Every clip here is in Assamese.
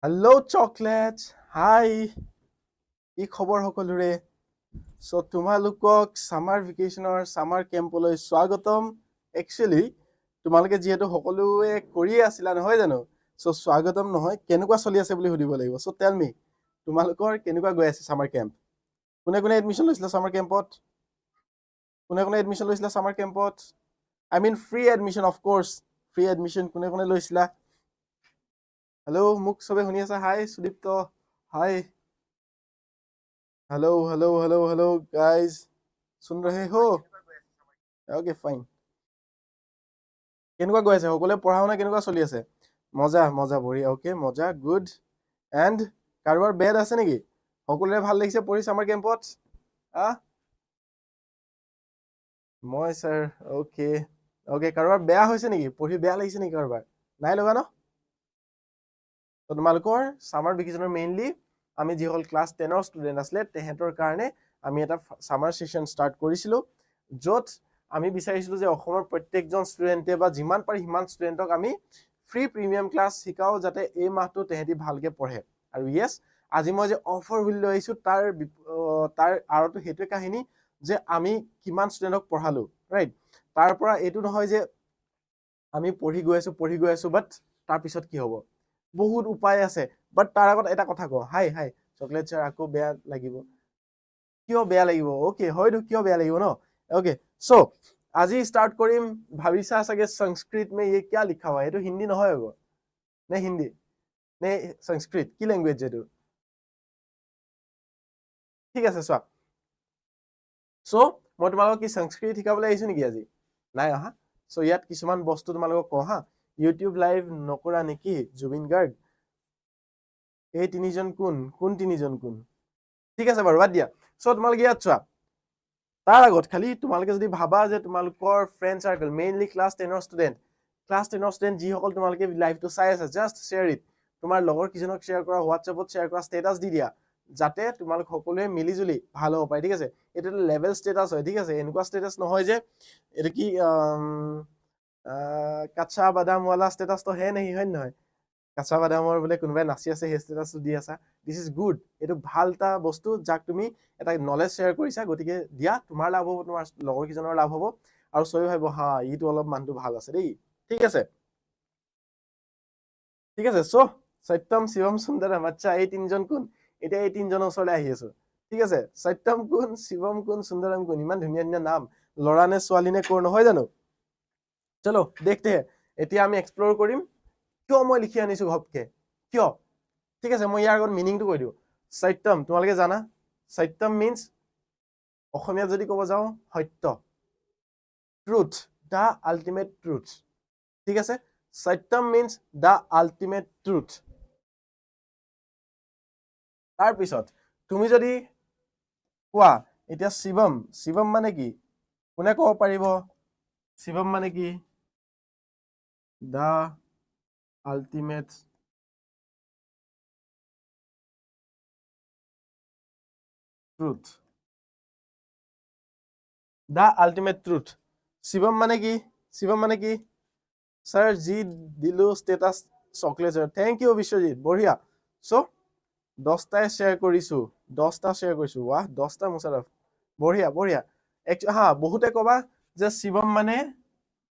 হেল্ল' চকলেট হাই কি খবৰ সকলোৰে চ' তোমালোকক সামাৰ ভেকেশ্যনৰ সামাৰ কেম্পলৈ স্বাগতম একচুৱেলি তোমালোকে যিহেতু সকলোৱে কৰিয়ে আছিলা নহয় জানো চ' স্বাগতম নহয় কেনেকুৱা চলি আছে বুলি সুধিব লাগিব চ' টেল মি তোমালোকৰ কেনেকুৱা গৈ আছে সামাৰ কেম্প কোনে কোনে এডমিশ্যন লৈছিলা সামাৰ কেম্পত কোনে কোনে এডমিশ্যন লৈছিলা সামাৰ কেম্পত I mean free admission of course free admission কোনে কোনে লৈছিলা হেল্ল' মোক চবে শুনি আছা hi Sudipta hi hello hello hello hello guys सुन रहे हो ओके फाइन কেনেকুৱা গৈ আছে সকলোৱে পঢ়া শুনা কেনেকুৱা চলি আছে মজা মজা বঢ়িয়া ওকে মজা গুড এণ্ড কাৰোবাৰ বেড আছে নেকি সকলোৰে ভাল লাগিছে পঢ়ি সামাৰ কেম্পত মই ছাৰ ওকে ওকে কাৰোবাৰ বেয়া হৈছে নেকি পঢ়ি বেয়া লাগিছে নেকি কাৰোবাৰ নাই লগা ন তোমালোকৰ সামাৰ ভেকেশ্যনৰ মেইনলি আমি যিসকল ক্লাছ 10ৰ ষ্টুডেণ্ট আছিলে তেহেঁতৰ কাৰণে আমি এটা সামাৰ সেশন ষ্টাৰ্ট কৰিছিলোঁ য'ত আমি বিচাৰিছিলোঁ যে অসমৰ প্ৰত্যেকজন ষ্টুডেণ্টে বা যিমান পাৰি সিমান ষ্টুডেণ্টক আমি ফ্ৰী প্ৰিমিয়াম ক্লাছ শিকাওঁ যাতে এই মাহটো তেহেঁতি ভালকৈ পঢ়ে আৰু য়েছ আজি মই যে অফাৰ বুলি লৈ আহিছোঁ তাৰ আৰতো সেইটোৱে কাহিনী যে আমি কিমান ষ্টুডেণ্টক পঢ়ালোঁ ৰাইট তাৰ পৰা এইটো নহয় যে আমি পঢ়ি গৈ আছোঁ বাট তাৰপিছত কি হ'ব বহুত উপায় আছে বাট তাৰ আগত এটা কথা কওঁ হাই হাই চকলেট ছাৰ আকৌ বেয়া লাগিব কিয় বেয়া লাগিব ওকে হয়তো কিয় বেয়া লাগিব ন ওকে চ' আজি ষ্টাৰ্ট কৰিম ভাবিছা চাগে সংস্কৃত মে ये क्या लिखा हुआ है এইটো হিন্দী নহয় হ'ব নে হিন্দী নে সংস্কৃত কি লেংগুৱেজ এইটো ঠিক আছে চোৱা চ' মই তোমালোকক কি সংস্কৃত শিকাবলৈ আহিছো নেকি আজি নাই অহা চ' ইয়াত কিছুমান বস্তু তোমালোকক কওঁ হা ইউটিউব লাইভ নকৰা নেকি জুবিন গাৰ্গ এই তিনিজন কোন তিনিজন কোন ঠিক আছে বাৰু বাদ দিয়া চ' তোমালোকে ইয়াত চোৱা তাৰ আগত খালি তোমালোকে যদি ভাবা যে তোমালোকৰ ফ্ৰেণ্ড চাৰ্কেল মেইনলি ক্লাছ 10ৰ ষ্টুডেণ্ট যিসকল তোমালোকে লাইভটো চাই আছা জাষ্ট শ্বেয়াৰ ইট তোমাৰ লগৰ কিজনক শ্বেয়াৰ কৰা হোৱাটছএপত শ্বেয়াৰ কৰা ষ্টেটাছ দি দিয়া যাতে তোমালোক সকলোৱে মিলিজুলি ভাল হ'ব পাৰে ঠিক আছে এইটো লেভেল ষ্টেটাছ হয় ঠিক আছে এনেকুৱা ষ্টেটাছ নহয় যে এইটো কি কাচ্চা বাদামৱালা ষ্টেটাছটো হে নেহি হয় নহয় কাঁচা বাদামৰ বোলে কোনোবাই নাচি আছে সেই ষ্টেটাছটো দি আছা দিছ ইজ গুড এইটো ভাল এটা বস্তু যাক তুমি এটা নলেজ শ্বেয়াৰ কৰিছা গতিকে দিয়া তোমাৰ লাভ হ'ব তোমাৰ লগৰ কিজনৰ লাভ হ'ব আৰু চবেই ভাবিব হা ইটো অলপ মানুহটো ভাল আছে দেই ঠিক আছে চ' সত্যম শিৱম সুন্দৰম আচ্ছা এই তিনিজন কোন এতিয়া এই তিনিজনৰ ওচৰলৈ আহি আছো ঠিক আছে সত্যম কোন শিৱম কোন সুন্দৰম কোন ইমান ধুনীয়া ধুনীয়া নাম ল'ৰা নে ছোৱালী নে কৰ নহয় জানো চলো দেখতে এতিয়া আমি এক্সপ্ল'ৰ কৰিম কিয় মই লিখি আনিছো ঘপকে কিয় ঠিক আছে মই ইয়াৰ আগত মিনিংটো কৈ দিওঁ সত্যম তোমালোকে জানা সত্যম মিন্স অসমীয়াত যদি ক'ব যাওঁ সত্য ট্ৰুথ দ্য আল্টিমেট ট্ৰুথ ঠিক আছে সত্যম মিন্স দ্য আল্টিমেট ট্ৰুথ তাৰপিছত তুমি যদি কোৱা এতিয়া শিৱম মানে কি কোনে ক'ব পাৰিব শিৱম মানে কি the ultimate truth the ultimate truth Shivam মানে কি ছাৰ যি দিলো status chocolate thank you Biswajit বঢ়িয়া চ' 10টা শ্বেয়াৰ কৰিছো ৱাহ 10টা মুছাৰফ বঢ়িয়া হা বহুতে ক'বা যে শিৱম মানে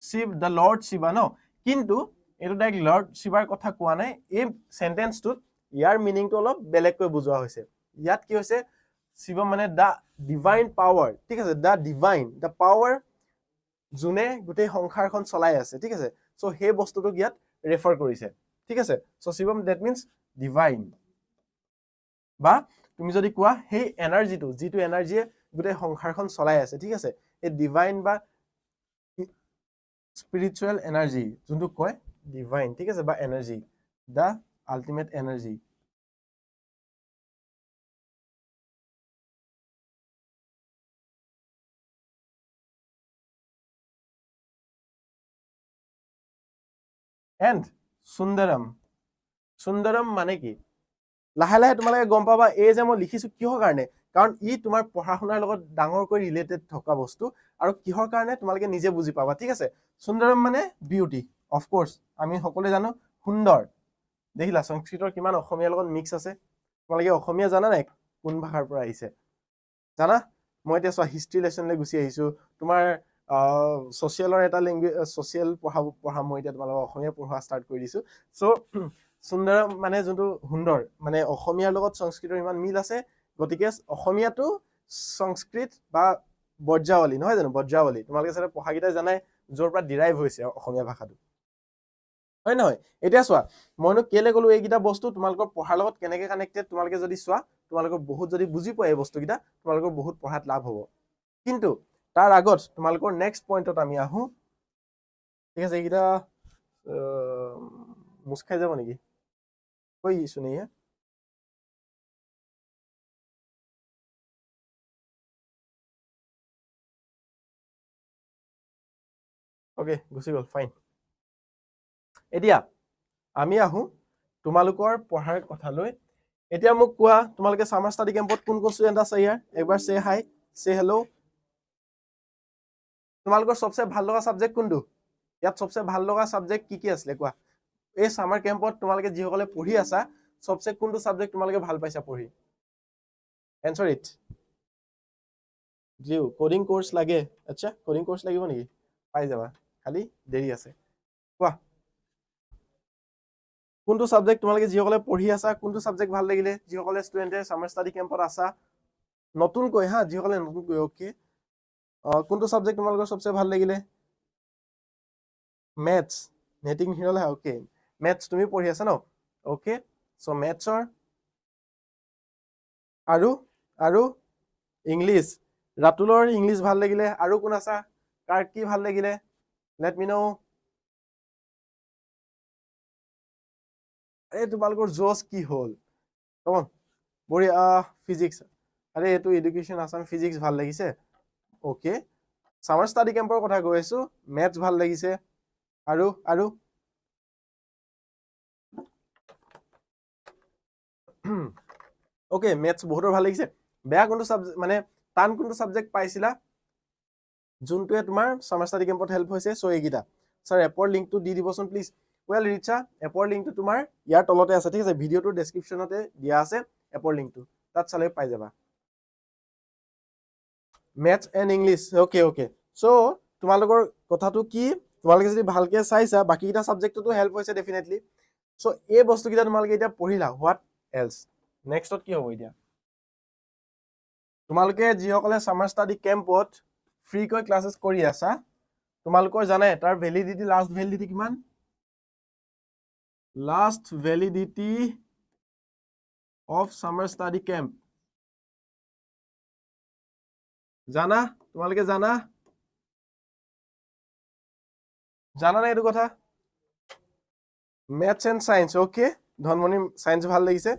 শিৱ দ্য লৰ্ড শিৱা ন কিন্তু এইটো ডাইৰেক্ট লৰ্ড শিৱাৰ কথা কোৱা নাই এই চেণ্টেন্সটোত ইয়াৰ মিনিংটো অলপ বেলেগকৈ বুজোৱা হৈছে ইয়াত কি হৈছে শিৱম মানে দ্য ডিভাইন পাৱাৰ ঠিক আছে দ্য পাৱাৰ যোনে গোটেই সংসাৰখন চলাই আছে ঠিক আছে চ' সেই বস্তুটোক ইয়াত ৰেফাৰ কৰিছে ঠিক আছে চ' শিৱম ডেট মিনছ ডিভাইন বা তুমি যদি কোৱা সেই এনাৰ্জিটো যিটো এনাৰ্জিয়ে গোটেই সংসাৰখন চলাই আছে ঠিক আছে এই ডিভাইন বা স্পিৰিচুৱেল এনাৰ্জি যোনটো কয় ডিভাইন ঠিক আছে বা energy the ultimate energy and Sundaram মানে কি লাহে লাহে তোমালোকে গম পাবা এই যে মই লিখিছো কিহৰ কাৰণে কাৰণ ই তোমাৰ পঢ়া শুনাৰ লগত ডাঙৰকৈ ৰিলেটেড থকা বস্তু আৰু কিহৰ কাৰণে তোমালোকে নিজে বুজি পাবা ঠিক আছে সুন্দৰম মানে বিউটি অফকোৰ্চ আমি সকলোৱে জানো সুন্দৰ দেখিলা সংস্কৃতৰ কিমান অসমীয়াৰ লগত মিক্স আছে তোমালোকে অসমীয়া জানা নাই কোন ভাষাৰ পৰা আহিছে জানা মই এতিয়া চোৱা হিষ্ট্ৰী লেসনলৈ গুচি আহিছো তোমাৰ ছচিয়েলৰ এটা লেংগুৱেজ ছচিয়েল পঢ়া মই এতিয়া তোমালোকক অসমীয়া পঢ়া ষ্টাৰ্ট কৰি দিছো সো সুন্দৰ মানে যোনটো সুন্দৰ মানে অসমীয়াৰ লগত সংস্কৃতৰ ইমান মিল আছে গতিকে অসমীয়াটো সংস্কৃত বা বজ্ৰাৱলী নহয় জানো বজ্ৰাৱলী তোমালোকে চাগে পঢ়াকেইটাই জানাই য'ৰ পৰা ডিৰাইভ হৈছে অসমীয়া ভাষাটো হয় নহয় এতিয়া চোৱা মইনো কেলে গলো এইকেইটা বস্তু তোমালোকৰ পঢ়াৰ লগত কেনেকে কানেক্টেড তোমালোকে যদি চোৱা তোমালোকৰ বহুত যদি বুজি পোৱা এই বস্তুকেইটা তোমালোকৰ বহুত পঢ়াত লাভ হ'ব কিন্তু তাৰ আগত তোমালোকৰ নেক্সট পইণ্টত আমি আহো ঠিক আছে এইকেইটা মুছ খাই যাব নেকি কৈ শুনি ওকে গুচি গ'ল ফাইন এতিয়া আমি আহো তোমালোকৰ পঢ়াৰ কথালৈ এতিয়া মোক কোৱা তোমালোকে সামাৰ ষ্টাডি কেম্পত কোন কোন ষ্টুডেণ্ট আছে ইয়াৰ একবাৰ সে হাই সে হেল্ল' তোমালোকৰ সবচে ভাল লগা সাবজেক্ট কোনটো ইয়াত সবচে ভাল লগা সাবজেক্ট কি আছিলে কোৱা এই সামাৰ কেম্পত তোমালোকে যিসকলে পঢ়ি আছা সবচে কোনটো সাবজেক্ট তোমালোকে ভাল পাইছা পঢ়ি answer it Jio coding course লাগে আচ্ছা কোডিং কোৰ্স লাগিব নেকি পাই যাবা খালি দেৰি আছে কোৱা কোনটো সাবজেক্ট তোমালোকে যিসকলে পঢ়ি আছা কোনটো সাবজেক্ট ভাল লাগিলে যিসকলে ষ্টুডেণ্টে সামাৰ ষ্টাডি কেম্পত আছা নতুনকৈ হা যিসকলে নতুনকৈ ওকে কোনটো সাবজেক্ট তোমালোকৰ সবচে ভাল লাগিলে ম্যাথছ নেটিং হিৰলে ওকে ম্যাথছ তুমি পঢ়ি আছা ন ওকে সো ম্যাথছৰ আৰু ইংলিছ ৰাতুলৰ ইংলিছ ভাল লাগিলে আৰু কোন আছা কাৰ কি ভাল লাগিলে লেট মি নো এই তোমালোকৰ জোস কি হল কমন বঢ়িয়া ফিজিক্স আৰে এটো এডুকেশন আসাম ফিজিক্স ভাল লাগিছে ওকে সামাৰ ষ্টাডি কেম্পৰ কথা কৈ আছো ম্যাথছ ভাল লাগিছে আৰু ওকে ম্যাথছ বহুতৰ ভাল লাগিছে বেয়া কোনটো সাবজেক্ট মানে টান কোনটো সাবজেক্ট পাইছিলা যোনটোৱে তোমাৰ সামাৰ ষ্টাডি কেম্পত হেল্প হৈছে সো এইগিটা স্যাৰ এপৰ লিংকটো দি দিবচোন প্লিজ ওয়েল ৰিচা এপৰ লিংকটো তোমাৰ ইয়াৰ তলতে আছে ঠিক আছে ভিডিওটোৰ ডেসক্ৰিপচনতে দিয়া আছে এপৰ লিংকটো তাত চালে পাই যাবা maths and English okay okay so তোমালোকৰ কথাটো কি তোমালোকে যদি ভালকে চাইছা বাকিটা সাবজেক্টটো হেল্প হৈছে ডেফিনেটলি সো এই বস্তুকিটা তোমালোকে এতিয়া পঢ়িলা হোৱাট এলছ নেক্সটত কি হ'ব এতিয়া তোমালোকে যিসকলে সামাৰ ষ্টাডি কেম্পত ফ্ৰীকৈ ক্লাसेस কৰি আছা তোমালোকৰ জানে তাৰ ভ্যালিডিটি লাষ্ট ভ্যালিডিটি কিমান last validity of summer study camp জানা তোমালোকে জানা না এইটো কথা maths and science okay Dhanmoni science ভাল লাগিছে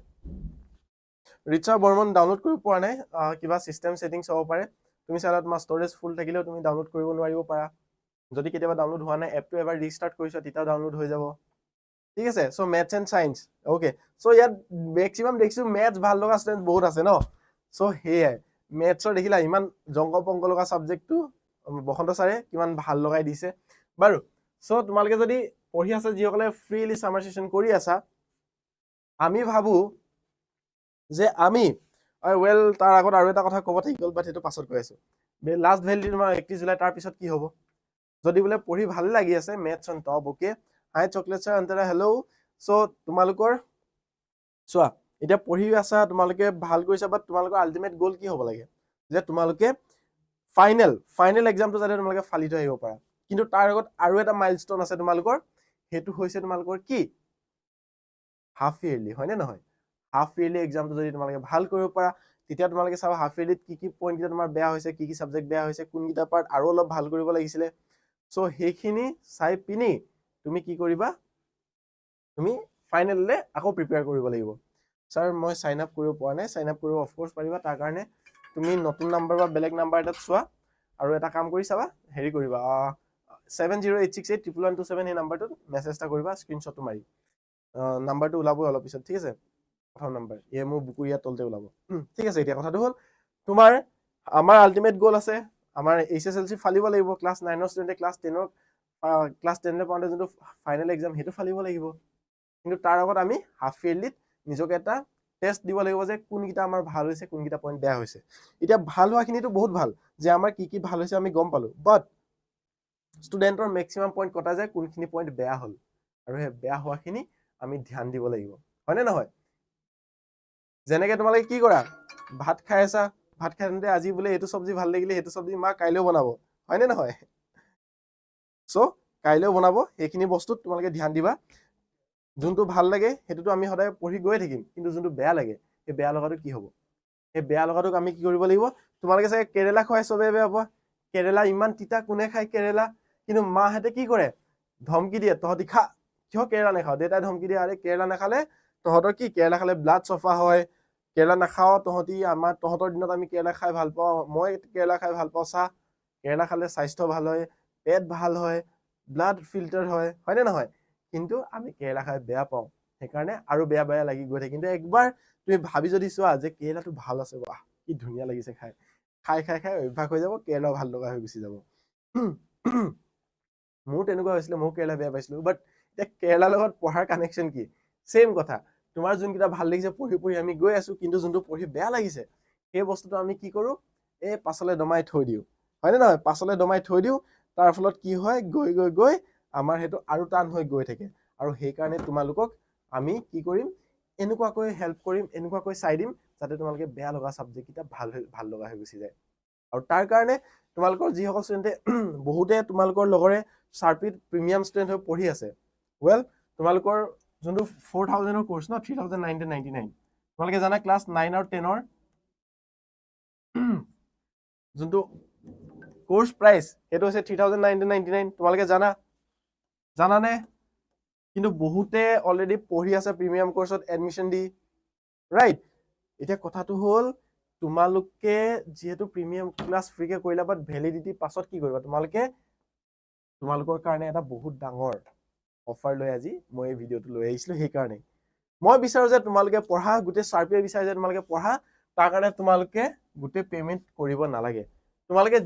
ৰিচা বৰ্মন ডাউনলোড কৰিব পৰা নাই কিবা সিস্টেম সেটিংস হ'ব পাৰে তুমি চালা তোমাৰ ষ্টৰেজ ফুল থাকিলেও তুমি ডাউনলোড কৰিব নোৱাৰিব পাৰা যদি কেতিয়াবা ডাউনলোড হোৱা নাই এপটো এবাৰ ৰিস্টাৰ্ট কৰিছা তেতিয়া ডাউনলোড হৈ যাব ঠিক আছে so maths and science okay so ইয়াত ম্যাক্সিমাম দেখিছো ম্যাথছ ভাল লগা ষ্টুডেন্ট বহুত আছে ন সো হেয়াই ম্যাথছৰ দেখিলা ইমান জংগ পংগ লগা সাবজেক্টটো বসন্ত ছাৰে কিমান ভাল লগাই দিছে বাৰু সো তোমালোকে যদি পঢ়ি আছা যিসকলে ফ্ৰীলি সামাৰ সেশন কৰি আছা আমি ভাবো যে আমি ওয়েল তাৰ আগত আৰু এটা কথা ক'ব থাকি গ'ল বাট সেইটো পাছত কৈ আছো লাষ্ট ভ্যালিডিটি তোমাৰ 31 জুলাই তাৰ পিছত কি হ'ব যদি বোলে পঢ়ি ভাল লাগি আছে maths on top okay hi chocolate sir Antara hello' so তোমালোকৰ চোৱা এতিয়া পঢ়ি আছা তোমালোকে ভাল কৰিছা বাট তোমালোকৰ আল্টিমেট গোল কি হ'ব লাগে যে তোমালোকে ফাইনেল এক্সামটো যাতে তোমালোকে ফালি থৈ আহিব পাৰা কিন্তু তাৰ আগত আৰু এটা মাইলস্টোন আছে তোমালোকৰ হেতু হৈছে তোমালোকৰ কি হাফ ইয়াৰলি হয় নে নহয় হাফ ইয়াৰলি এক্সামটো যদি তোমালোকে ভাল কৰিব পাৰা তেতিয়া তোমালোকে চাবা হাফ ইয়াৰলিত কি পইণ্ট কিটা তোমাৰ বেয়া হৈছে কি সাবজেক্ট বেয়া হৈছে কোন কিটা পাৰ্ট আৰু অলপ ভাল কৰিব লাগিছিলে সো হেখিনি চাই পিনি তুমি কি কৰিবা তুমি ফাইনেললে আকৌ প্ৰিপেয়াৰ কৰিব লাগিব স্যাৰ মই সাইন আপ কৰিব পৰা নাই সাইন আপ কৰিব অফ কোৰ্স পাৰিবা তাৰ কাৰণে তুমি নতুন নাম্বাৰ বা বেলেগ নাম্বাৰ এটাত চোৱা আৰু এটা কাম কৰি চাবা হেৰি কৰিবা 7086811227 এই নাম্বাৰটোত মেছেজ এটা কৰিবা স্ক্ৰিনশ্বটটো মাৰি নাম্বাৰটো ওলাব অলপ পিছত ঠিক আছে প্ৰথম নাম্বাৰ এই মোৰ বুকুৰিয়া তলতে ওলাব ঠিক আছে এতিয়া কথাটো হ'ল তোমাৰ আমাৰ আল্টিমেট গোল আছে আমাৰ এইচএসএলসি ফালিব লাগিব ক্লাস 9 ৰ ষ্টুডেন্টে ক্লাস 10 ৰ ক্লাস 10 লে পাওঁতে যোনটো ফাইনেল এক্সাম হেতু ফালিব লাগিব কিন্তু তাৰ আগত আমি হাফ ইয়াৰলিত নিজকে এটা টেষ্ট দিব লাগিব যে কোনকেইটা আমাৰ ভাল হৈছে কোনকেইটা পইণ্ট বেয়া হৈছে এতিয়া ভাল হোৱাখিনিতো বহুত ভাল যে আমাৰ কি ভাল হৈছে আমি গম পালো বাট ষ্টুডেণ্টৰ মেক্সিমাম পইণ্ট কটা যায় কোনখিনি পইণ্ট বেয়া হ'ল আৰু সেই বেয়া হোৱাখিনি আমি ধ্যান দিব লাগিব হয়নে নহয় যেনেকে তোমালোকে কি কৰা ভাত খাই আছা ভাত খাওঁতে আজি বোলে এইটো চব্জি ভাল লাগিলে সেইটো চব্জি মা কাইলৈও বনাব হয়নে নহয় সো কাইলৈও বনাব সেইখিনি বস্তুত তোমালোকে ধ্যান দিবা যোনটো ভাল লাগে সেইটোতো আমি সদায় পঢ়ি গৈ থাকিম কিন্তু যোনটো বেয়া লাগে সেই বেয়া লগাটো কি হ'ব সেই বেয়া লগাটোক আমি কি কৰিব লাগিব তোমালোকে চাগে কেৰেলা খুৱাই চবে বেয়া পোৱা কেৰেলা ইমান তিতা কোনে খায় কেৰেলা কিন্তু মাহঁতে কি কৰে ধমকি দিয়ে তহঁতি খা কিয় কেৰেলা নাখাও দেউতাই ধমকি দিয়ে আৰে কেৰেলা নাখালে তহঁতৰ কি কেৰেলা খালে ব্লাড চফা হয় কেৰেলা নাখাও তহঁতি তহঁতৰ দিনত আমি কেৰেলা খাই ভাল পাওঁ মই কেৰেলা খাই ভাল পাওঁ চাহ কেৰেলা খালে স্বাস্থ্য ভাল হয় পেট ভাল হয় ব্লাড ফিল্টাৰ হয় হয়নে নহয় কিন্তু আমি কেৰেলা খাই বেয়া পাওঁ সেইকাৰণে আৰু বেয়া বেয়া লাগি গৈ থাকে কিন্তু একবাৰ তুমি ভাবি যদি চোৱা যে কেৰেলাটো ভাল আছে বাহ কি ধুনীয়া লাগিছে খাই খাই খাই খাই অভ্যাস হৈ যাব কেৰেলা ভাল লগা হৈ গুচি যাব মোৰ তেনেকুৱা হৈছিলে মই কেৰেলা বেয়া পাইছিলো বাট এতিয়া কেৰেলাৰ লগত পঢ়াৰ কানেকশ্যন কি সেম কথা তোমাৰ যোনকেইটা ভাল লাগিছে পঢ়ি পঢ়ি আমি গৈ আছো কিন্তু যোনটো পঢ়ি বেয়া লাগিছে সেই বস্তুটো আমি কি কৰো এই পাছলৈ দমাই থৈ দিওঁ হয়নে নহয় পাছলৈ দমাই থৈ দিওঁ তাৰ ফলত কি হয় গৈ গৈ গৈ আমাৰ সেইটো আৰু টান হৈ গৈ থাকে আৰু সেইকাৰণে তোমালোকক আমি কি কৰিম এনেকুৱাকৈ হেল্প কৰিম এনেকুৱাকৈ চাই দিম যাতে তোমালোকে বেয়া লগা সাবজেক্ট কিটা ভাল লগা হৈ গুচি যায় আৰু তাৰ কাৰণে তোমালোকৰ যিসকল ষ্টুডেণ্টে বহুতে তোমালোকৰ লগৰে চাৰ্পিট প্ৰিমিয়াম ষ্টুডেণ্ট হৈ পঢ়ি আছে ৱেল তোমালোকৰ যোনটো 4000 ৰ কোৰ্স ন 3999 তোমালোকে জানা ক্লাছ 9 আৰু 10 ৰ যোনটো কোৰ্স প্ৰাইস সেইটো হৈছে 3999 তোমালোকে জানানে কিন্তু বহুতে অলৰেডি পঢ়ি আছে প্ৰিমিয়াম কোৰ্সত এডমিশন দি ৰাইট এতিয়া কথাটো হ'ল তোমালোকে যেহেতু প্ৰিমিয়াম ক্লাছ ফ্ৰীকে কৰিলা বাট ভ্যালিডিটি পাছত কি কৰিবা তোমালোকৰ কাৰণে এটা বহুত ডাঙৰ অফাৰ লৈ আজি মই এই ভিডিওটো লৈ আহিছিলো সেইকাৰণে মই বিচাৰো যে তোমালোকে পঢ়া গোটেই চাৰ্পিয়ে বিচাৰে যে তোমালোকে পঢ়া তাৰ কাৰণে তোমালোকে গোটেই পেমেন্ট কৰিব নালাগে তোমালোকে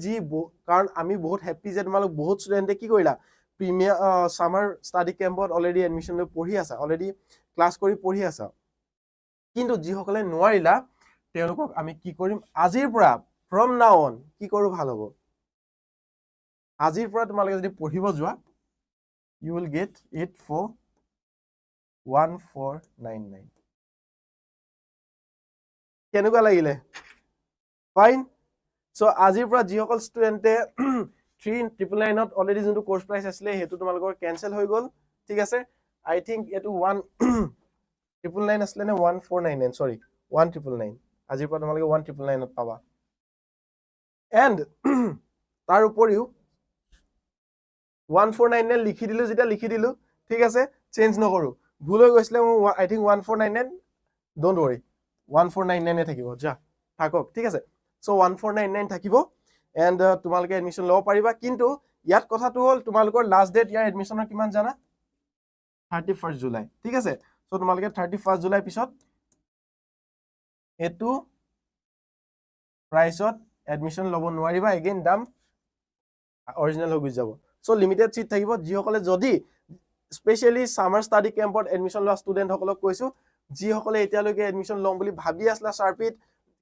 কাৰণ আমি বহুত হ্যাপি যে তোমালোক বহুত ষ্টুডেণ্টে কি কৰিলা প্ৰিমিয়াম সামাৰ ষ্টাডি কেম্পত অলৰেডি এডমিশন লৈ পঢ়ি আছা অলৰেডি ক্লাছ কৰি পঢ়ি আছা কিন্তু যিসকলে নোৱাৰিলা তেওঁলোকক আমি কি কৰিম আজিৰ পৰা ফ্ৰম নাও অন কি কৰো ভাল হ'ব আজিৰ পৰা তোমালোকে যদি পঢ়িব যোৱা you will get it for 1499 কেনেকুৱা লাগিলে ফাইন সো আজিৰ পৰা যিসকল ষ্টুডেণ্টে 3999 ত অলৰেডি যোনটো কোৰ্স প্ৰাইস আছিলে হেতু তোমালোকৰ কেনসেল হৈ গল ঠিক আছে আই থিংক এটো 1999 আছিলে নে 1499 সৰি 1999 আজিৰ পৰা তোমালোকে 1999 ত পাবা এন্ড তাৰ উপৰিও 1499 লিখি দিলো যেটা লিখি দিলো ঠিক আছে চেঞ্জ নকৰো ভুল হৈ গৈছিলে আই থিংক 1499 ডোন্ট वरी 1499 এ থাকিব যা থাকক ঠিক আছে সো 1499 থাকিব এন্ড তোমালোকে এডমিশন লব পাৰিবা কিন্তু ইয়াত কথাটো হ'ল তোমালোকৰ লাষ্ট ডেট ইয়াৰ এডমিশনৰ কিমান জানা 31 জুলাই ঠিক আছে সো তোমালোকে 31 জুলাই পিছত এটো প্ৰাইসত এডমিশন লব নোৱাৰিবা এগেইন দাম অৰিজিনাল হৈ গুছি যাব সো লিমিটেড সিট থাকিব যিসকলে যদি স্পেশালি সামাৰ ষ্টাডি কেম্পত এডমিশন লোৱা ষ্টুডেণ্ট সকলক কৈছো যিসকলে এতিয়ালৈকে এডমিশন লম বুলি ভাবি আসলা চাৰ্পিট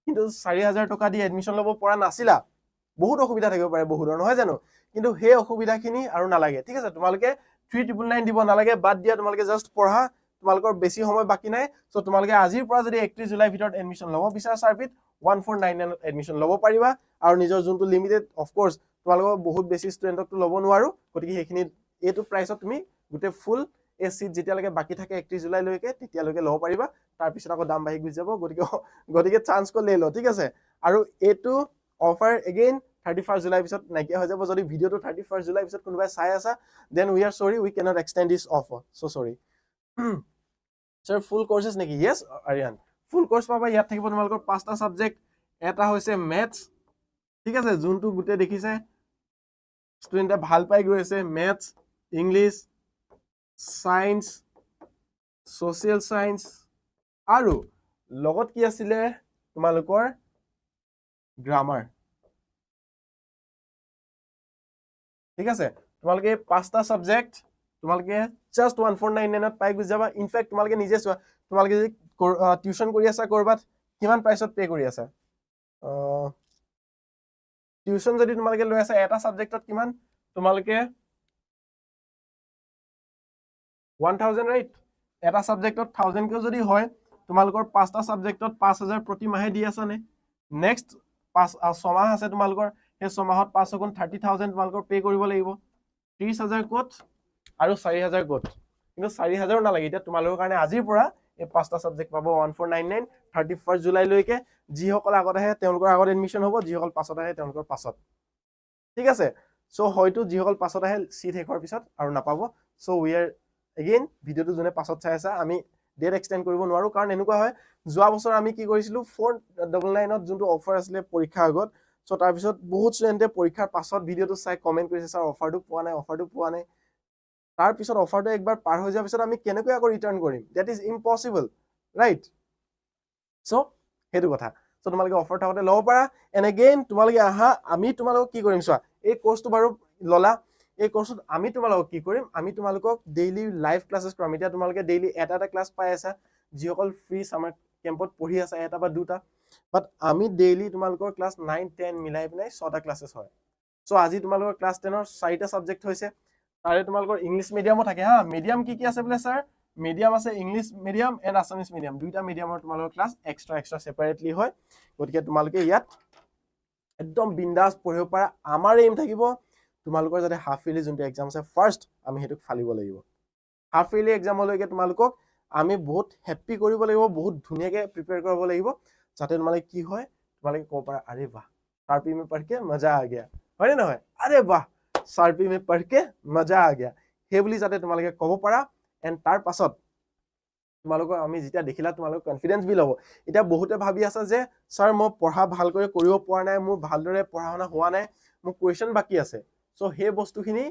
কিন্তু 4000 টকা দি এডমিশন লব পৰা নাছিলা বহুত অসুবিধা থাকিব পাৰে বহুতৰ নহয় জানো কিন্তু হে অসুবিধাখিনি আৰু নালাগে ঠিক আছে তোমালোকে 3999 দিব নালাগে বাদ দিয়া তোমালোকে জাস্ট পঢ়া তোমালোকৰ বেছি সময় বাকি নাই সো তোমালোকে আজিৰ পৰা যদি 31 জুলাই ভিতৰত এডমিশন লব বিচাৰা চাৰ্পিট 1499 এডমিশন লব পাৰিবা আৰু নিজৰ যোনটো লিমিটেড অফ কোৰ্স তোমালোকৰ বহুত বেছি ষ্টুডেণ্টক লব নোৱাৰো গতিকে সেইখিনি এটো প্ৰাইসত তুমি গোটে ফুল এই সিট যেতিয়ালৈকে বাকি থাকে 31 জুলাই লৈকে তেতিয়ালৈকে লব পাৰিবা তাৰ পিছত আকৌ দাম বাঢ়ি গুছি যাব গতিকে চান্স কো লৈ ল ঠিক আছে আৰু এটো অফাৰ এগেইন 31 জুলাই পিছত নাইকিয়া হৈ যাব যদি ভিডিওটো 31 জুলাই পিছত কোনোবাই চাই আছা then we are sorry we can't extend this offer so sorry sir full courses নেকি ইয়েস আৰিয়ান ফুল কোৰ্স পাবা ইয়াত থাকিব তোমালোকৰ পাঁচটা সাবজেক্ট এটা হৈছে ম্যাথছ ঠিক আছে যোনটো গুটে দেখিছে ষ্টুডেণ্টে ভাল পাই গৈ আছে maths English science social science আৰু লগত কি আছিলে তোমালোকৰ গ্ৰামাৰ ঠিক আছে তোমালোকে পাঁচটা সাবজেক্ট তোমালোকে জাস্ট 1499 পাই গুছি যাবা ইনফ্যাক্ট তোমালোকে নিজে চোৱা তোমালোকে যদি টিউশন কৰি আছা কৰবাত কিমান প্ৰাইসত পে কৰি আছা টিউশন যদি তোমালোকে লৈ আছা এটা সাবজেক্টত কিমান তোমালোকে 1000 ৰাইট এটা সাবজেক্টত 1000 কে যদি হয় তোমালোকৰ পাঁচটা সাবজেক্টত 5000 প্ৰতি মাহে দি আছা নে নেক্সট 6 মাহ আছে তোমালোকৰ সেই 6 মাহত 5 গুণ 30000 তোমালোকৰ পে কৰিব লাগিব 30000 কোট আৰু 4000 কোট কিন্তু 4000 নালাগে এতিয়া তোমালোকৰ কাৰণে আজিৰ পৰা এই পাঁচটা সাবজেক্ট পাব 1499 31 জুলাই লৈকে যি সকল আগত আহে তেওঁলোকৰ আগত এডমিশন হ'ব যি সকল পাছত আহে তেওঁলোকৰ পাছত ঠিক আছে সো হয়তো যি সকল পাছত আহে সিট হেকৰ পিছত আৰু নাপাব সো উই আৰ এগেইন ভিডিওটো জনে পাছত চাই আছে আমি ডেট এক্সটেন্ড কৰিব নোৱাৰো কাৰণ এনেকুৱা হয় যোৱা বছৰ আমি কি কৰিছিলো 499ত যোনটো অফাৰ আছিল পৰীক্ষা আগত সো তাৰ পিছত বহুত ষ্টুডেন্টে পৰীক্ষাৰ পাছত ভিডিওটো চাই কমেন্ট কৰিছে স্যাৰ অফাৰটো পোৱা নাই তাৰ পিছত অফাৰটো একবাৰ পাৰ হৈ যোৱাৰ পিছত আমি কেনেকৈ আকৌ ৰিটাৰ্ন কৰিম that is impossible right so হেতু কথা সো তোমালোকে অফাৰ থাকতে লব পাৰা এন্ড এগেইন তোমালোকে আহা আমি তোমালোকক কি কৰিম চোৱা এই কোৰ্সটো বাৰু ললা এই কোৰ্সত আমি তোমালোকক কি কৰিম আমি তোমালোকক ডেইলি লাইভ ক্লাसेस কৰাম এতিয়া তোমালোকে ডেইলি এটা ক্লাস পাই আছা যিসকল ফ্ৰী সামাৰ কেম্পত পঢ়ি আছা এটা বা দুটা বাট আমি ডেইলি তোমালোকৰ ক্লাস 9 10 মিলাই পিনাই 6টা ক্লাसेस হয় সো আজি তোমালোকৰ ক্লাস 10 ৰ 4টা সাবজেক্ট হৈছে তাৰে তোমালোকৰ ইংলিশ মিডিয়ামো থাকে হা মিডিয়াম কি আছে বলে স্যাৰ মিডিয়াম আছে English medium and Assamese medium দুইটা মিডিয়ামৰ তোমালোকৰ ক্লাস এক্সট্ৰা সেপাৰেটলি হয় গতিকে তোমালোকে ইয়াত একদম বিন্দাস পঢ়িব পাৰা আমাৰ এইম থাকিব তোমালোকৰ যাতে হাফ ইয়াৰলি যোনটো এক্সাম আছে ফাৰ্স্ট আমি হেতুক ফালিব লাগিব হাফ ইয়াৰলি এক্সামলৈকে তোমালোকক আমি বহুত হ্যাপি কৰিব লাগিব বহুত ধুনিয়াকে প্ৰিপেয়াৰ কৰিব লাগিব যাতে তোমালোকে কি হয় তোমালোকে ক'ব পাৰা আৰে বাহ সাৰ্পি মে পঢ় के मजा आ गया হয় নে নহয় আৰে বাহ সাৰ্পি মে পঢ় के मजा आ गया হে বুলি যাতে তোমালোকে ক'ব পাৰা এন্ড তাৰ পাছত তোমালোকৰ আমি যেতিয়া দেখিলা তোমালোকৰ কনফিডেন্স বিল হ'ব এটা বহুতে ভাবি আছে যে স্যাৰ মই পঢ়া ভাল কৰি কৰিব পৰা নাই মোৰ ভালদৰে পঢ়াশুনা হোৱা নাই মোৰ কোৱেশ্চন বাকি আছে সো হে বস্তুখিনি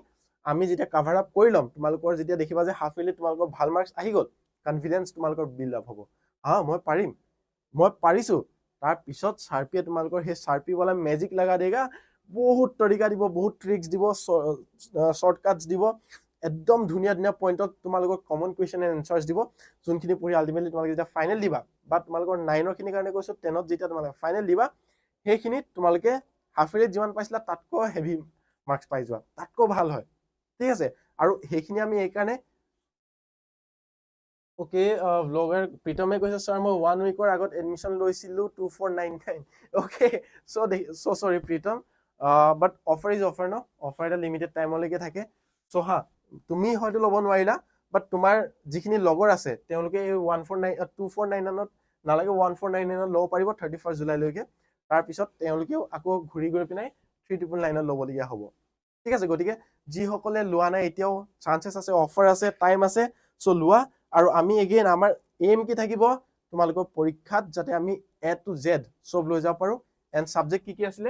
আমি যেতিয়া কভাৰ আপ কৰি লম তোমালোকৰ যেতিয়া দেখিবা যে হাফ ইয়াৰলি তোমালোকৰ ভাল মাৰ্কস আহি গল কনফিডেন্স তোমালোকৰ বিল্ড আপ হ'ব মই পাৰিম মই পাৰিছো তাৰ পিছত সাৰ্পিয়ে তোমালোকৰ হে সাৰ্পি वाला মেজিক লাগা দেগা বহুত তৰিকা দিব বহুত ট্ৰিক্স দিব শৰ্টকাটস দিব একদম ধুনিয়া পইণ্টত তোমালোকৰ কমন কোৱেশ্চন এণ্ড আনসাৰ্স দিব যোনখিনি পঢ়ি আলটিমেটলি তোমালোকে যেতিয়া ফাইনেল দিবা বা তোমালোকৰ 9 ৰ খিনি কাৰণে কৈছো 10 ত যেতিয়া তোমালোকে ফাইনেল দিবা হেখিনি তোমালোকে হাফ ইয়াৰলি যিমান পাইছিলা তাতকৈ হেভি মাৰ্কস পাই যোৱা তাতকৈ ভাল হয় ঠিক আছে আৰু হেখিনি আমি এই কাৰণে ওকে ব্লগাৰ প্ৰীতমে কৈছে স্যাৰ মই 1 উইকৰ আগত এডমিশন লৈছিলো 2499 okay so sorry Pritam but offer is offer ন অফাৰ এটা লিমিটেড টাইমলৈকে থাকে সো হা তুমি হয়তো লব নোৱাৰিলা বাট তোমাৰ যিখিনি লগৰ আছে তেওঁলোকে 2499ত নালাগে 1499ত লব পাৰিব 31 জুলাই লৈকে তাৰ পিছত তেওঁলোকেও আকৌ ঘুৰি গৈ পিনাই 3999ত লব লগিয়া হ'ব ঠিক আছে গতিকে যি সকলে লোৱা নাই এতিয়াও চান্সেস আছে অফাৰ আছে টাইম আছে সো লোৱা আৰু আমি এগেইন আমাৰ এম কি থাকিব তোমালোকৰ পৰীক্ষাত যাতে আমি এ টু জেড সব লৈ যাব পাৰো এন্ড সাবজেক্ট কি আছিল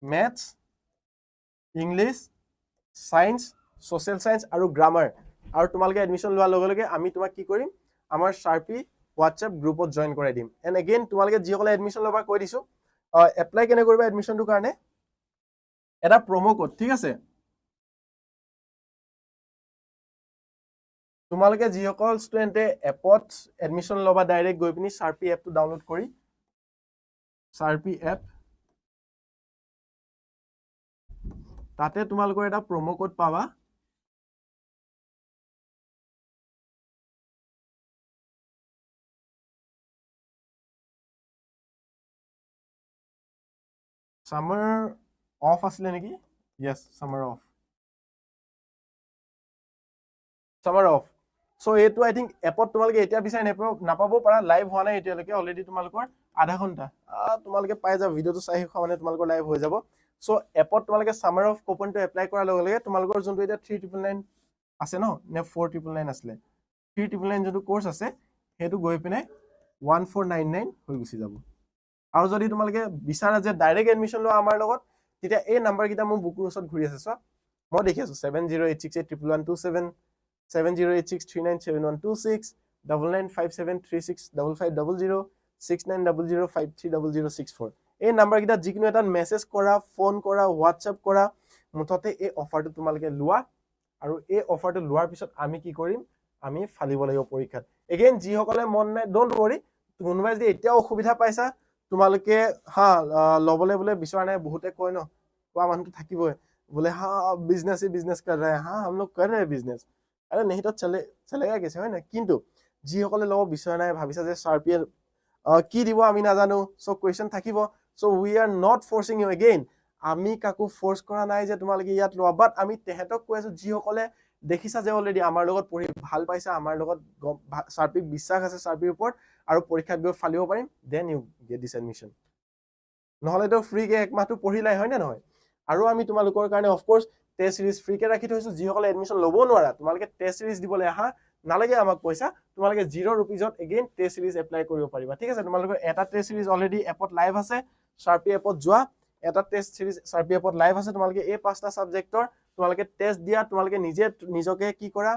maths English science social science আৰু গ্ৰামাৰ আৰু তোমালোকে এডমিশন লোৱাৰ লগে লগে আমি তোমাক কি কৰিম আমাৰ সাৰ্পি WhatsApp গ্ৰুপত জয়েন কৰাই দিম এন্ড এগেইন তোমালোকে যি সকলে এডমিশন লবা কৈ দিছো এপ্লাই কেনে কৰিবা এডমিশনটো কাৰণে এটা প্ৰমো কোড ঠিক আছে তোমালোকে যি সকল ষ্টুডেন্টে এপত এডমিশন লবা ডাইৰেক্ট গৈ পিনি সাৰ্পি এপটো ডাউনলোড কৰি সাৰ্পি এপ তাতে তোমালোকৰ এটা প্ৰমো কোড পাবা সামাৰ অফ আছিল নেকি yes summer of summer of so এটো আই থিংক এপত তোমালোকে এতিয়া বিচাৰি নাপাবো পাৰা লাইভ হোৱা নাই এতিয়ালৈকে অলৰেডি তোমালোকৰ আধা ঘন্টা তোমালোকে পাই যাব ভিডিওটো চাই খোৱা মানে তোমালোকৰ লাইভ হৈ যাব সো এপত তোমালোকে সামাৰ অফ কুপনটো এপ্লাই কৰাৰ লগে লগে তোমালোকৰ যোনটো এটা 3999 আছে ন নে 4999 আছিল 3999 যোনটো কোৰ্স আছে হেতু গৈ পিনে 1499 হৈ গুছি যাব আৰু যদি তোমালোকে বিচাৰা যে ডাইৰেক্ট এডমিশন লোৱা আমাৰ লগত তেতিয়া এই নাম্বাৰ কিটা মোৰ বুকুৰ ওচৰত ঘূৰি আছে সো মই দেখি আছো 7086811127 7086397126 9957365500 6900530064 এই নাম্বাৰ কিটা যিকোনো এটা মেসেজ কৰা ফোন কৰা WhatsApp কৰা মুঠতে এই অফাৰটো তোমালোকে লোৱা আৰু এই অফাৰটো লোৱাৰ পিছত আমি কি কৰিম আমি ফালিব লাগিব পৰীক্ষাত এগেইন যিসকলে মন নাই ডোন্ট वरी কোনোবাই যদি এতিয়া অসুবিধা পাইছা তোমালোকে হা লবলে বোলে বিচৰা নাই বহুতে কয় ন কোৱা মানুহটো থাকিবই बोले हाँ बिजनेस ही बिजनेस कर रहे हैं हाँ हम लोग कर रहे हैं बिजनेस अरे नहीं तो चलेगा कैसे হয় না কিন্তু যিসকলে ল'ব বিচৰা নাই ভাবিছা যে চাৰ্পিয়ে কি দিব আমি নাজানো সো কোৱেশ্চন থাকিব so we are not forcing you again আমি কাকো ফৰ্চ কৰা নাই যে তোমালোকে ইয়াত লোৱা বাট আমি তেহেতক কৈ আছো যিসকলে দেখিছা যে অলৰেডি আমাৰ লগত পঢ়ি ভাল পাইছা আমাৰ লগত চাৰ্পিক বিশ্বাস আছে চাৰ্পিৰ ওপৰত আৰু পৰীক্ষাত গৈ ফালিব পাৰিম then you get this admission নহলে তো ফ্ৰীকে এক মাহটো পঢ়িলাই হয় নে নহয় আৰু আমি তোমালোকৰ কাৰণে অফ কোৰ্স টেষ্ট সিৰিজ ফ্ৰীকে ৰাখি থৈছো যিসকলে এডমিশ্যন ল'ব নোৱাৰা তোমালোকে টেষ্ট সিৰিজ দিবলৈ আহা নালাগে আমাক পইচা তোমালোকে 0 रुपीजত এগেইন টেষ্ট সিৰিজ এপ্লাই কৰিব পাৰিবা ঠিক আছে তোমালোকৰ এটা টেষ্ট সিৰিজ অলৰেডি এপত লাইভ আছে শাৰ্পি এপত যোৱা এটা টেষ্ট সিৰিজ শাৰ্পি এপত লাইভ আছে তোমালোকে এই পাঁচটা সাবজেক্টৰ তোমালোকে টেষ্ট দিয়া তোমালোকে নিজকে কি কৰা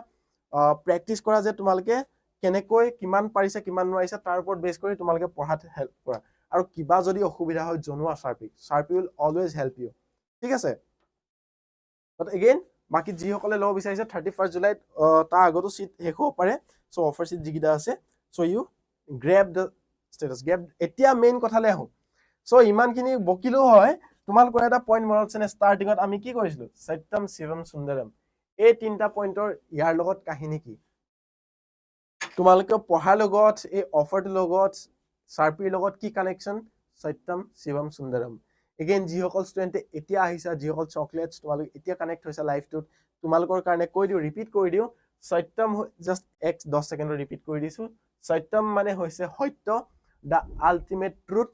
প্ৰেক্টিস কৰা যে তোমালোকে কেনেকৈ কিমান পাৰিছে কিমান নোৱাৰিছে তাৰ ওপৰত বেছ কৰি তোমালোকে পঢ়াত হেল্প কৰা আৰু কিবা যদি অসুবিধা হয় জনোৱা শাৰ্পি উইল অলৱেজ হেল্প ইউ ঠিক আছে বাট এগেইন বাকি যিসকলে ল'ব বিচাৰিছে 31 জুলাইত তাৰ আগতো সিট শেষ হ'ব পাৰে সো অফাৰ সিট যিকিটা আছে so you grab the status grab এতিয়া মেইন কথালে আহো সো ইমানখিনি বকিলো হয় তোমালোকৰ এটা পইণ্ট মনত আছে ষ্টাৰ্টিংত আমি কি কৰিছিলো সত্যম শিৱম সুন্দৰম এই তিনটা পইণ্টৰ ইয়াৰ লগত কাহিনী কি তোমালোকে পঢ়াৰ লগত এই অফাৰটোৰ লগত শাৰ্পিৰ লগত কি কানেকশ্যন সত্যম শিৱম সুন্দৰম এগেইন যিসকল ষ্টুডেণ্টে এতিয়া আহিছা যিসকল চকলেটছ তোমালোক এতিয়া কানেক্ট হৈছে লাইভটোত তোমালোকৰ কাৰণে কৈ দিও ৰিপিট কৰি দিও সত্যম জাষ্ট 10 সেকেন্ডৰ ৰিপিট কৰি দিছো সত্যম মানে হৈছে সত্য দা আল্টিমেট ট্ৰুথ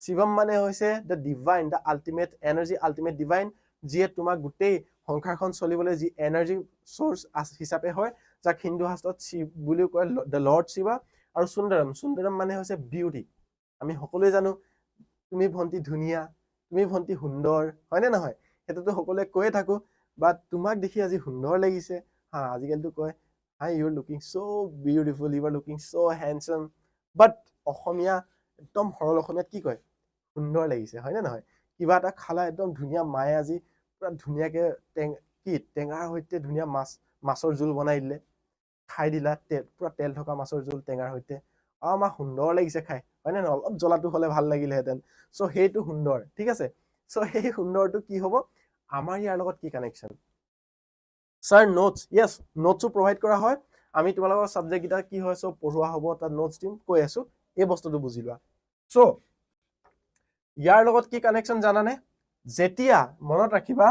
শিৱম মানে হৈছে দা ডিভাইন দা আল্টিমেট এনাৰ্জি আল্টিমেট ডিভাইন যিয়ে তোমাক গোটেই সংসাৰখন চলিবলৈ যি এনাৰ্জি সোৰ্স হিচাপে হয় যাক হিন্দু শাস্ত্ৰত শিৱ বুলি কয় দা লৰ্ড শিৱা আৰু সুন্দৰম মানে হৈছে বিউটি আমি সকলোৱে জানো তুমি ভন্টি ধুনিয়া তুমি ভন্টি সুন্দৰ হয় নে নহয় হেতুটো সকলোৱে কৈয়ে থাকো বাট তোমাক দেখি আজি সুন্দৰ লাগিছে হা আজিকালিটো কয় hi you are looking so beautiful you are looking so handsome but Asomiya একদম সৰল অসমীয়াত কি কয় সুন্দৰ লাগিছে হয় নে নহয় কিবা এটা খালা একদম ধুনিয়া মায়ে আজি পুৰা ধুনিয়াকে টেঙাৰ সৈতে ধুনিয়া মাছৰ জোল বনাই দিলে খাই দিলা পুৰা তেল থকা মাছৰ জোল টেঙাৰ সৈতে আমাৰ সুন্দৰ লাগিছে খাই হয় নে নহয় অলপ জ্বলাটো হলে ভাল লাগিলেহেঁতেন সো সেইটো সুন্দৰ ঠিক আছে সো সেই সুন্দৰটো কি হ'ব আমাৰ ইয়াৰ লগত কি কানেকশ্যন স্যাৰ নোটস ইয়েস নোটসও প্ৰভাইড কৰা হয় আমি তোমালোকৰ সাবজেক্ট গিটা কি হয় সো পঢ়ুৱা হ'ব তাত নোটস দিম কৈ আছো এই বস্তুটো বুজি লোৱা সো ইয়াৰ লগত কি কানেকশ্যন জানানে যেতিয়া মনত ৰাখিবা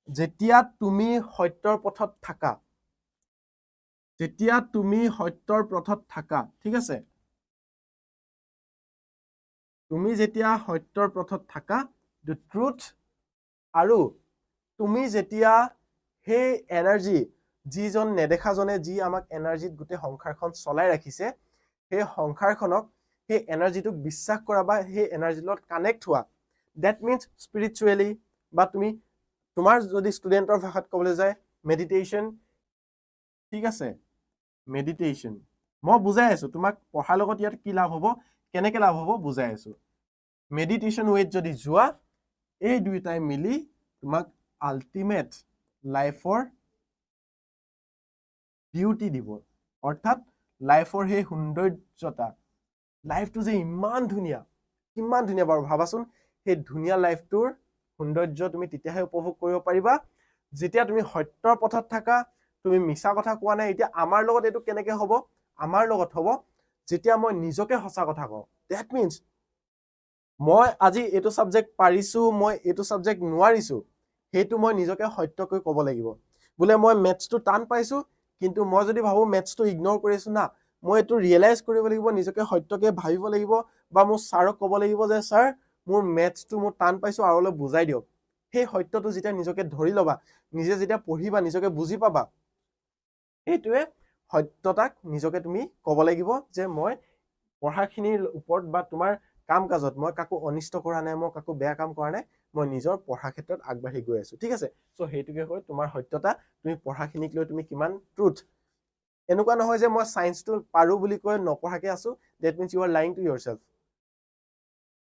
যেতিয়া তুমি সত্যৰ পথত থাকা ঠিক আছে তুমি যেতিয়া সত্যৰ পথত থাকা the truth আৰু তুমি যেতিয়া সেই এনাৰ্জি যিজন নেদেখাজনে যি আমাক এনাৰ্জিত গোটেই সংসাৰখন চলাই ৰাখিছে সেই সংসাৰখনক সেই এনাৰ্জিটোক বিশ্বাস কৰা বা সেই এনাৰ্জিৰ লগত কানেক্ট হোৱা that means spiritually বা তুমি তোমাৰ যদি ষ্টুডেন্টৰ ভাষাত ক'বলৈ যায় মেডিটেশন ঠিক আছে মেডিটেশন মই বুজাই আছো তোমাক পঢ়াৰ লগত ইয়াত কি লাভ হ'ব কেনেকে লাভ হ'ব বুজাই আছো মেডিটেশন ৱেত যদি যোৱা এই দুইটাই মিলি তোমাক আল্টিমেট লাইফৰ বিউটি দিব অৰ্থাৎ লাইফৰ সেই সৌন্দৰ্যতা লাইফটো যে ইমান ধুনিয়া বাৰু ভাবাচোন সেই ধুনিয়া লাইফটোৰ সৌন্দৰ্য তুমি তেতিয়াহে উপভোগ কৰিব পাৰিবা যেতিয়া তুমি সত্যৰ পথত থাকা তুমি মিছা কথা কোৱা নাই এতিয়া আমাৰ লগত এটো কেনেকে হ'ব আমাৰ লগত হ'ব যেতিয়া মই নিজকে সঁচা কথা কওঁ that means মই আজি এটো সাবজেক্ট পাৰিছো মই এটো সাবজেক্ট নোৱাৰিছো হেতু মই নিজকে সত্যকৈ ক'ব লাগিব বোলে মই ম্যাথছটো টান পাইছো কিন্তু মই যদি ভাবো ম্যাথছটো ইগনোৰ কৰিছো না মই এটো ৰিয়েলাইজ কৰিব লাগিব নিজকে সত্যকে ভাবিব লাগিব বা মোৰ ছাৰক ক'ব লাগিব যে ছাৰ মোৰ ম্যাথছটো মই টান পাইছো আৰু অলপ বুজাই দিয়ক সেই সত্যটো যেতিয়া নিজকে ধৰি লবা নিজে যেতিয়া পঢ়িবা নিজকে বুজি পাবা এইটোৱে সত্যতাক নিজকে তুমি ক'ব লাগিব যে মই পঢ়াখিনিৰ ওপৰত বা তোমাৰ কাম কাজত মই কাকো অনিষ্ট কৰা নাই মই কাকো বেয়া কাম কৰা নাই মই নিজৰ পঢ়া ক্ষেত্ৰত আগবাঢ়ি গৈ আছো ঠিক আছে সো হেতুকে হয় তোমাৰ সত্যতা তুমি পঢ়াখিনিক লৈ তুমি কিমান ট্ৰুথ এনেকুৱা নহয় যে মই সায়েন্সটো পাৰো বুলি কৈ নপঢ়াকে আছো that means you are lying to yourself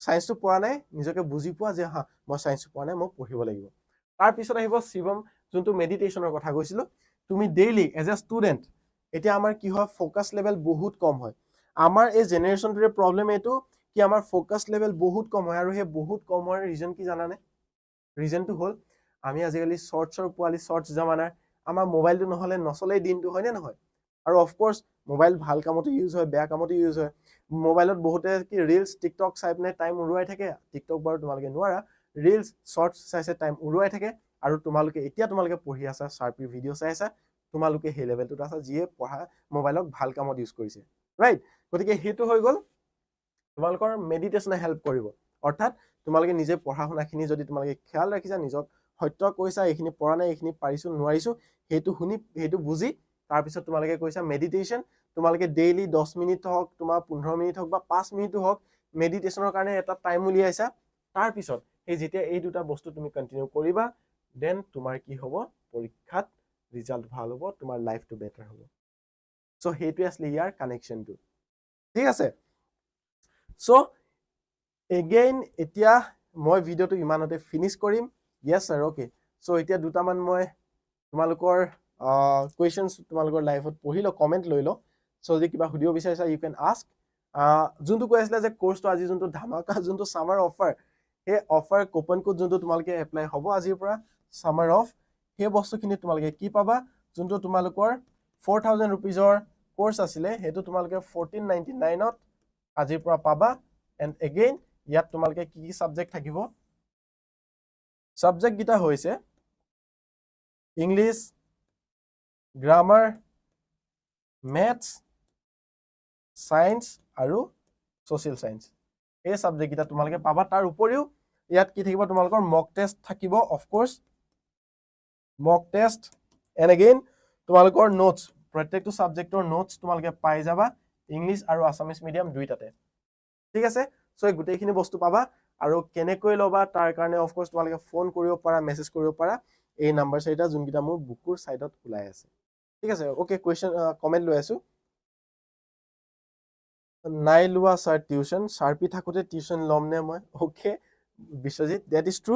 সায়েন্সটো পঢ়া নাই নিজকে বুজি পোৱা যে হা মই সায়েন্সটো পঢ়া নাই মই পঢ়িব লাগিব তাৰ পিছত আহিব শিৱম যোনটো মেডিটেশ্যনৰ কথা কৈছিলো তুমি ডেইলি এজ এ ষ্টুডেণ্ট এতিয়া আমাৰ কি হয় ফ'কাছ লেভেল বহুত কম হয় আমাৰ এই জেনেৰেশ্যনটোৰে প্ৰব্লেম এইটো কি আমাৰ ফ'কাছ লেভেল বহুত কম হয় আৰু সেই বহুত কম হোৱাৰ ৰিজন কি জানানে ৰিজনটো হ'ল আমি আজিকালি শ্বৰ্টছৰ পোৱালি শ্বৰ্টছ জামানাৰ আমাৰ মোবাইলটো নহ'লে নচলেই দিনটো হয়নে নহয় আৰু অফক'ৰ্ছ মোবাইল ভাল কামতো ইউজ হয় বেয়া কামতো ইউজ হয় মোবাইলত বহুতে কি ৰিলছ টিকটক চাই পিনে টাইম উৰুৱাই থাকে টিকটক বাৰু তোমালোকে নোৱাৰা ৰিলছ শ্বৰ্টছ চাই টাইম উৰুৱাই থাকে আৰু তোমালোকে পঢ়ি আছা চাৰ্পিৰ ভিডিঅ' চাই আছা তোমালোকে সেই লেভেলটোত আছা যিয়ে পঢ়া মোবাইলক ভাল কামত ইউজ কৰিছে ৰাইট গতিকে সেইটো হৈ গ'ল তোমালোকৰ মেডিটেশ্যনে হেল্প কৰিব অৰ্থাৎ তোমালোকে নিজে পঢ়া শুনাখিনি যদি তোমালোকে খেয়াল ৰাখিছা নিজক সত্য কৈছা এইখিনি পৰা নাই এইখিনি পাৰিছো নোৱাৰিছো সেইটো শুনি সেইটো বুজি তাৰপিছত তোমালোকে কৈছা মেডিটেশ্যন তোমালোকে ডেইলি 10 মিনিট হওক তোমাৰ 15 মিনিট হওক বা 5 মিনিট হওক মেডিটেশ্যনৰ কাৰণে এটা টাইম উলিয়াইছা তাৰপিছত এই যেতিয়া এই দুটা বস্তু তুমি কণ্টিনিউ কৰিবা দেন তোমাৰ কি হ'ব পৰীক্ষাত ৰিজাল্ট ভাল হ'ব তোমাৰ লাইফটো বেটাৰ হ'ব চ' সেইটোৱে আছিলে ইয়াৰ কানেকশ্যনটো ঠিক আছে চ' এগেইন এতিয়া মই ভিডিঅ'টো ইমানতে ফিনিছ কৰিম য়েছ ছাৰ অ'কে চ' এতিয়া দুটামান মই তোমালোকৰ কুৱেশ্যনছ তোমালোকৰ লাইফত পঢ়ি লওঁ কমেণ্ট লৈ লওঁ চ' যদি কিবা সুধিব বিচাৰিছা ইউ কেন আস্ক যোনটো কৈ আছিলে যে কোৰ্চটো আজি যোনটো ধামাকা যোনটো ছামাৰ অফাৰ সেই অফাৰ কুপন কোড যোনটো তোমালোকে এপ্লাই হ'ব আজিৰ পৰা ছামাৰ অফ সেই বস্তুখিনি তোমালোকে কি পাবা যোনটো তোমালোকৰ 4000 ৰুপিজৰ কোৰ্চ আছিলে সেইটো তোমালোকে 1499ত আজিৰ পৰা পাবা এণ্ড এগেইন ইয়াত তোমালোকে কি কি ছাবজেক্ট থাকিব ছাবজেক্ট গিটা হৈছে ইংলিছ গ্ৰামাৰ মেথছ সায়েন্স আৰু সোশ্যাল সায়েন্স এই সাবজেক্ট গিটা তোমালোকে পাবা তাৰ উপৰিও ইয়াত কি থাকিব তোমালোকৰ মক টেষ্ট থাকিব of course mock test and again তোমালোকৰ নোটছ প্ৰত্যেকটো সাবজেক্টৰ নোটছ তোমালোকে পাই যাবা ইংলিছ আৰু আসামিজ মিডিয়াম দুইটাতে ঠিক আছে সো এই গোটেইখিনি বস্তু পাবা আৰু কেনেকৈ লবা তাৰ কাৰণে অফ কোৰ্স তোমালোকে ফোন কৰিব পাৰা মেসেজ কৰিব পাৰা এই নাম্বাৰ চাৰিটা যোনকিটা মোৰ বুকুৰ সাইডত ওলাই আছে ঠিক আছে ওকে কোৱেশ্চন কমেন্ট লৈ আছো নাই লোৱা স্যাৰ টিউশন সাৰ্পি থাকোতে টিউশন লম নে মই okay Biswajit that is true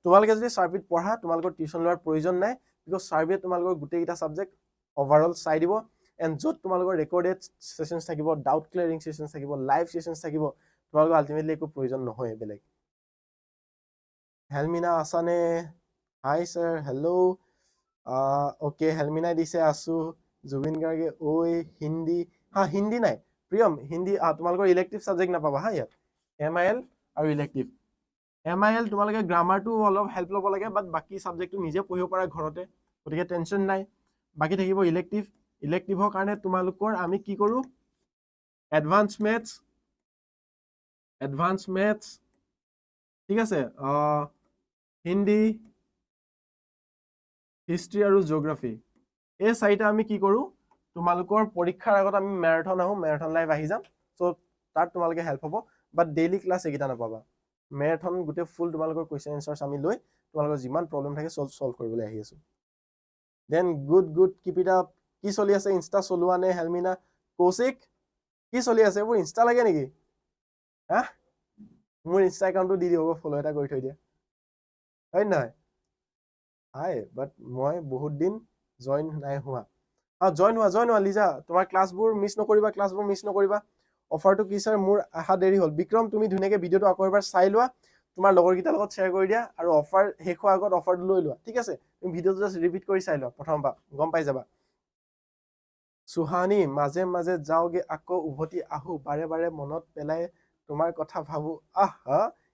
তোমালোকে যদি সাৰ্পিত পঢ়া তোমালোকৰ টিউশন লোৱাৰ প্ৰয়োজন নাই বিকজ সাৰ্পিয়ে তোমালোকৰ গোটেইটা সাবজেক্ট ওভাৰঅল চাই দিব এণ্ড য'ত তোমালোকৰ ৰেকৰ্ডেড সেশনছ থাকিব ডাউট ক্লিয়াৰিং সেশনছ থাকিব লাইভ সেশনছ থাকিব তোমালোকৰ আলটিমেটলি একো প্ৰয়োজন নহয় বেলেগ হেলমিনা আছানে হাই স্যাৰ হেল্ল' ওকে হেলমিনাই দিছে আছো জুবিন গাৰ্গে ঐ হিন্দী হিন্দী নাই প্ৰিয়ম হিন্দী তোমালোকৰ ইলেক্টিভ সাবজেক্ট নাপাবা ইয়াত MIL আৰু ইলেক্টিভ MIL তোমালোকে গ্ৰামাৰটো অলপ হেল্প ল'ব লাগে বাট বাকি সাবজেক্টটো নিজে পঢ়িব পাৰা ঘৰতে গতিকে টেনচন নাই বাকি থাকিব ইলেক্টিভৰ কাৰণে তোমালোকৰ আমি কি কৰো এডভান্স মেথছ ঠিক আছে হিন্দী হিষ্ট্ৰী আৰু জিঅ'গ্ৰাফি এই চাৰিটা আমি কি কৰো তোমালোকৰ পৰীক্ষাৰ আগত আমি মেৰাথন লাইভ আহি যাম সো তাত তোমালোকে হেল্প হ'ব বাট ডেইলি ক্লাছ একিটা নাপাবা মেৰাথন গোটে ফুল তোমালোকৰ কোৱেশ্চন এনসাৰ্স আমি লৈ তোমালোকৰ যিমান প্ৰবলেম থাকে সলভ কৰিবলৈ আহি আছো then good keep it up কি চলি আছে ইনষ্টা চলোৱা নে হেলমিনা কৌশিক কি চলি আছে মোৰ ইনষ্টা লাগে নেকি মোৰ ইনষ্টা একাউণ্টটো দি দিব ফলো এটা কৰি থৈ দিয়া হয় নহয় হাই বাট মই বহুত দিন জইন নাই হোৱা জইন হোৱা লিজা তোমাৰ ক্লাছবোৰ মিছ নকৰিবা অফাৰটো কি স্যাৰ মোৰ আহা দেৰি হ'ল বিক্ৰম তুমি ধুনীয়াকে ভিডিঅ'টো আকৌ এবাৰ চাই লোৱা তোমাৰ লগৰকেইটাৰ লগত শ্বেয়াৰ কৰি দিয়া আৰু অফাৰ শেষ হোৱাৰ আগত অফাৰটো লৈ লোৱা ঠিক আছে তুমি ভিডিঅ'টো জাষ্ট ৰিপিট কৰি চাই লোৱা প্ৰথমবাৰ গম পাই যাবা সুহানি মাজে মাজে যাওগে আকৌ উভতি আহো বাৰে বাৰে মনত পেলাই তোমাৰ কথা ভাবো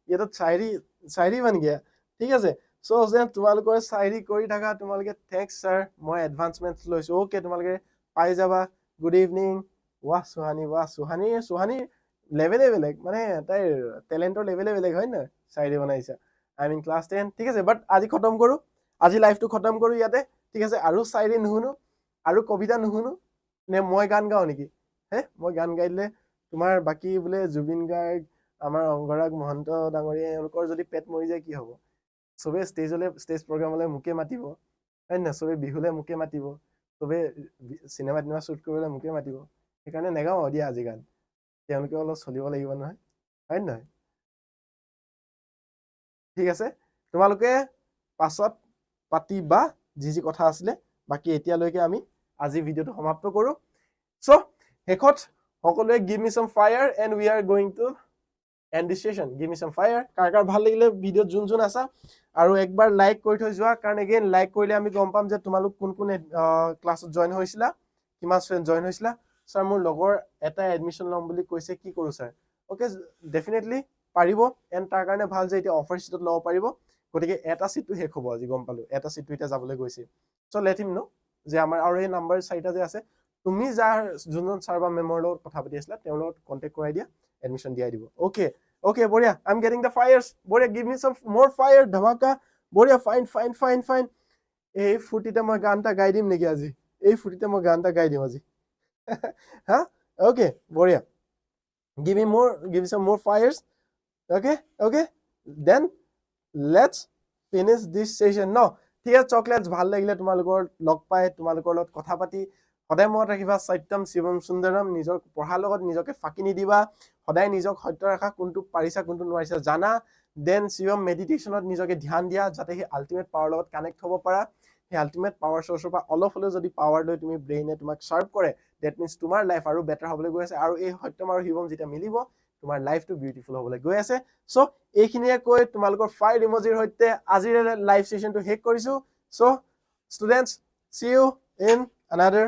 ইয়াত চাইৰি বন গয়া ঠিক আছে সো যেন তোমালোকৰ চাইৰি কৰি থাকা তোমালোকে থ্যাঙ্কস স্যাৰ মই এডভান্সমেন্ট লৈছো ওকে তোমালোকে পাই যাবা গুড ইভিনিং वाह सुहानी লেভেলে বেলেগ মানে তাইৰ টেলেন্টৰ লেভেলে বেলেগ হয় না চাইৰি বনাইছা আই মিন ক্লাছ 10 ঠিক আছে বাট আজি খতম কৰো আজি লাইভটো খতম কৰো ইয়াতে ঠিক আছে আৰু চাইৰি নুহুনো আৰু কবিতা নুহুনো নে মই গান গাও নেকি মই গান গাই দিলে তোমাৰ বাকি বোলে জুবিন গাৰ্গ আমাৰ অংগৰাগ মহন্ত ডাঙৰীয়া এওঁলোকৰ যদি পেট মৰি যায় কি হ'ব সবে ষ্টেজ প্ৰগ্ৰামলৈ মোকে মাতিব হয় না সবে বিহুলে মোকে মাতিব সবে চিনেমা শ্বুট কৰিবলৈ মোকে মাতিব সেইকাৰণে নেগাও দিয়া আজি গান তেওঁলোকে অলপ চলিব লাগিব নহয় হয় নহয় ঠিক আছে তোমালোকে পাছত পাতিবা যি কথা আছিলে বাকি এতিয়ালৈকে আমি আজি ভিডিওটো সমাপ্ত কৰো সো হেকত সকলোৱে give me some fire and we are going to end this session give me some fire কাৰ ভাল লাগিলে ভিডিওত যোন আছা আৰু একবাৰ লাইক কৰি থৈ যোৱা কাৰণ এগেইন লাইক কৰিলে আমি গম পাম যে তোমালোক কোন কোন ক্লাছত জয়েন হৈছিলা কিমান ষ্টুডেন্ট জয়েন হৈছিলা স্যাৰ মোৰ লগৰ এটা এডমিশন লম বুলি কৈছে কি কৰো স্যাৰ ওকে ডেফিনেটলি পাৰিব এন্ড তাৰ কাৰণে ভাল যে এতিয়া অফাৰ সিটত লব পাৰিব গতিকে এটা সিটটো হেক হ'ব আজি গম পালো এটা সিটটো এতিয়া যাবলৈ গৈছে সো লেট হিম নো যে আমাৰ আৰু এই নাম্বাৰ চাৰিটা যে আছে তুমি যাৰ যোনজন স্যাৰ বা মেমৰ লগত কথা পাতি আছিলা তেওঁৰ লগত কন্টাক্ট কৰাই দিয়া এডমিশন দিয়াই দিব okay Okay, Boria, I'm getting the fires. Boria, give me some more fire. Dhamaka. Boria, fine. Hey, futita mo ganta guide him niki aji. Hey, futita mo ganta guide him aji. Huh? Okay, Boria. Give me some more fires. Okay. Then let's finish this session. No. ঠিক আছে চকলেটস ভাল লাগিলে তোমালোকৰ লগ পাই তোমালোকৰ লগত কথা পাতি সদায় মনত ৰাখিবা সত্যম শিৱম সুন্দৰম নিজৰ পঢ়াৰ লগত নিজকে ফাকি নিদিবা সদায় নিজক সত্য ৰাখা কোনটো পাৰিছা কোনটো নোৱাৰিছা জানা দেন শিৱম মেডিটেশনত নিজকে ধ্যান দিয়া যাতে হে আল্টিমেট পাৱাৰ লগত কানেক্ট হ'ব পাৰা হে আল্টিমেট পাৱাৰ সোৰ্সৰ পৰা অলপ হলেও যদি পাৱাৰ লৈ তুমি ব্ৰেইনে তোমাক শাৰ্প কৰে দ্যাট মিন্স তোমাৰ লাইফ আৰু বেটাৰ হ'বলৈ গৈ আছে আৰু এই সত্যম আৰু শিৱম যেতিয়া মিলিব তোমাৰ লাইফটো বিউটিফুল হ'বলৈ গৈ আছে সো এইখিনিয়ে কৈ তোমালোকৰ ফায়াৰ ইমোজিৰ সৈতে আজিৰ লাইভ সেশনটো হেক কৰিছো so students see you in another